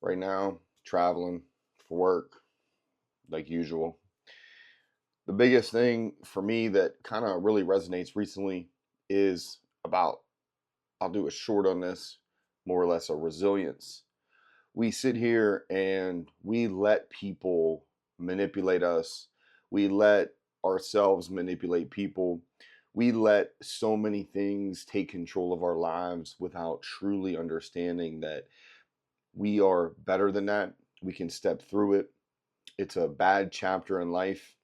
Right now, traveling for work, like usual. The biggest thing for me that kind of really resonates recently is about, I'll do a short on this, more or less a resilience. We sit here and we let people manipulate us. We let ourselves manipulate people. We let so many things take control of our lives without truly understanding that we are better than that. We can step through it. It's a bad chapter in life.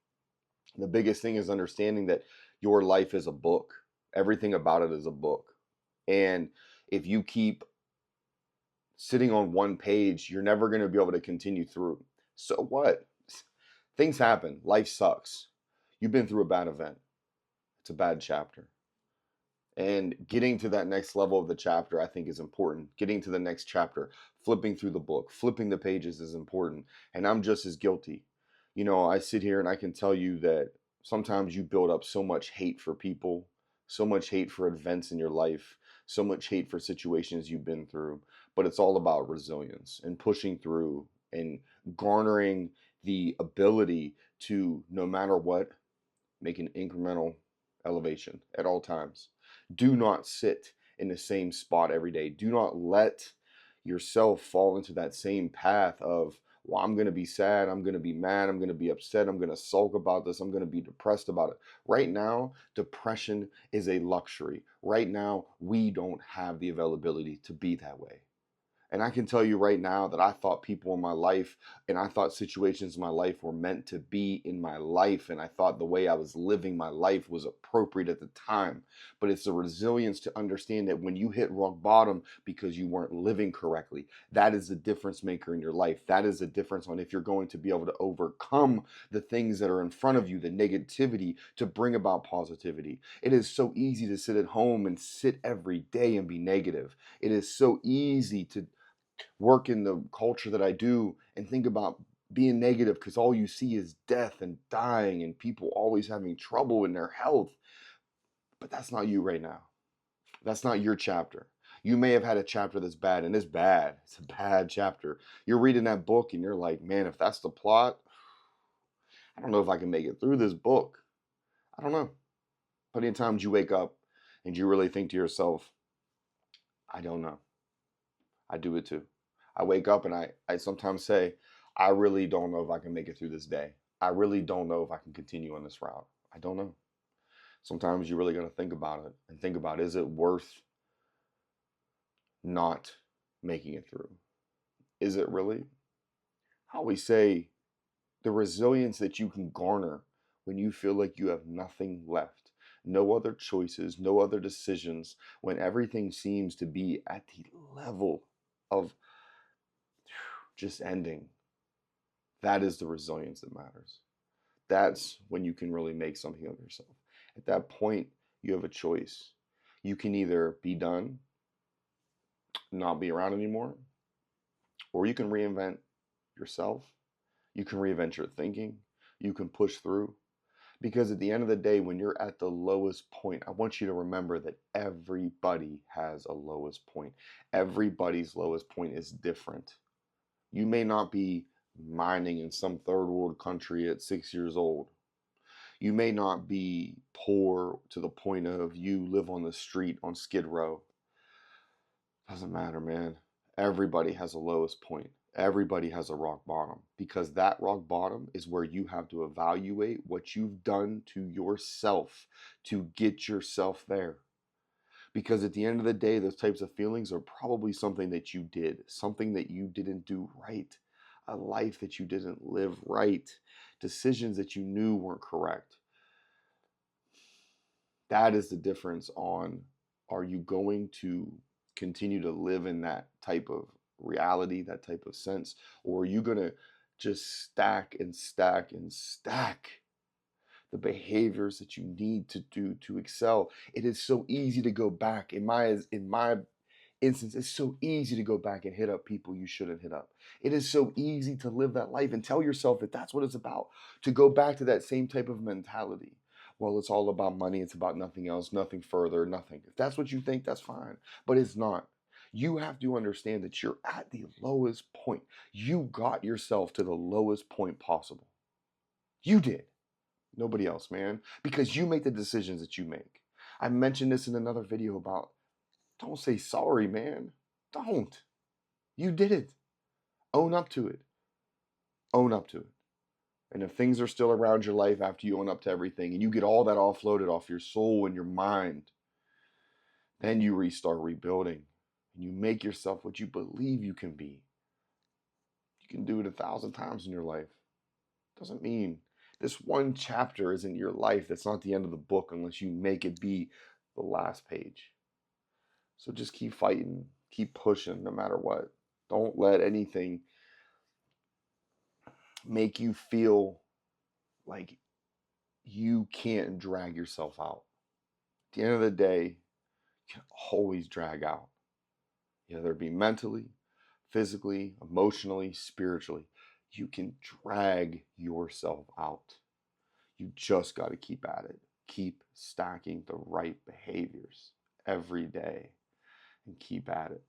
The biggest thing is understanding that your life is a book. Everything about it is a book. And if you keep sitting on one page, you're never going to be able to continue through. So what? Things happen. Life sucks. You've been through a bad event. It's a bad chapter. And getting to that next level of the chapter, I think, is important. Getting to the next chapter, flipping through the book, flipping the pages is important. And I'm just as guilty. I sit here and I can tell you that sometimes you build up so much hate for people, so much hate for events in your life, so much hate for situations you've been through. But it's all about resilience and pushing through and garnering the ability to, no matter what, make an incremental elevation at all times. Do not sit in the same spot every day. Do not let yourself fall into that same path of, well, I'm going to be sad, I'm going to be mad, I'm going to be upset, I'm going to sulk about this, I'm going to be depressed about it. Right now, depression is a luxury. Right now, we don't have the availability to be that way. And I can tell you right now that I thought people in my life and I thought situations in my life were meant to be in my life. And I thought the way I was living my life was appropriate at the time. But it's the resilience to understand that when you hit rock bottom because you weren't living correctly, that is the difference maker in your life. That is the difference on if you're going to be able to overcome the things that are in front of you, the negativity, to bring about positivity. It is so easy to sit at home and sit every day and be negative. It is so easy to work in the culture that I do and think about being negative because all you see is death and dying and people always having trouble in their health. But that's not you right now. That's not your chapter. You may have had a chapter that's bad, and it's bad. It's a bad chapter. You're reading that book and you're like, man, if that's the plot, I don't know if I can make it through this book. I don't know. Plenty of times you wake up and you really think to yourself, I don't know. I do it too. I wake up and I sometimes say, I really don't know if I can make it through this day. I really don't know if I can continue on this route. I don't know. Sometimes you really got to think about it and think about, is it worth not making it through? Is it really? I always say the resilience that you can garner when you feel like you have nothing left, no other choices, no other decisions, when everything seems to be at the level of just ending. That is the resilience that matters. That's when you can really make something of yourself. At that point, you have a choice. You can either be done, not be around anymore, or you can reinvent yourself. You can reinvent your thinking. You can push through. Because at the end of the day, when you're at the lowest point, I want you to remember that everybody has a lowest point. Everybody's lowest point is different. You may not be mining in some third world country at 6 years old. You may not be poor to the point of you live on the street on Skid Row. Doesn't matter, man. Everybody has a lowest point. Everybody has a rock bottom because that rock bottom is where you have to evaluate what you've done to yourself to get yourself there. Because at the end of the day, those types of feelings are probably something that you did, something that you didn't do right, a life that you didn't live right, decisions that you knew weren't correct. That is the difference on, are you going to continue to live in that type of reality, that type of sense, or are you going to just stack and stack and stack the behaviors that you need to do to excel? It is so easy to go back. In my instance, it's so easy to go back and hit up people you shouldn't hit up. It is so easy to live that life and tell yourself that that's what it's about, to go back to that same type of mentality. Well, it's all about money. It's about nothing else, nothing further, nothing. If that's what you think, that's fine. But it's not. You have to understand that you're at the lowest point. You got yourself to the lowest point possible. You did. Nobody else, man. Because you make the decisions that you make. I mentioned this in another video about don't say sorry, man. Don't. You did it. Own up to it. Own up to it. And if things are still around your life after you own up to everything and you get all that offloaded off your soul and your mind, then you restart rebuilding and you make yourself what you believe you can be. You can do it 1,000 times in your life. Doesn't mean this one chapter isn't your life. That's not the end of the book unless you make it be the last page. So just keep fighting, keep pushing no matter what. Don't let anything make you feel like you can't drag yourself out. At the end of the day, you can always drag out, whether it be mentally, physically, emotionally, spiritually. You can drag yourself out. You just got to keep at it. Keep stacking the right behaviors every day and keep at it.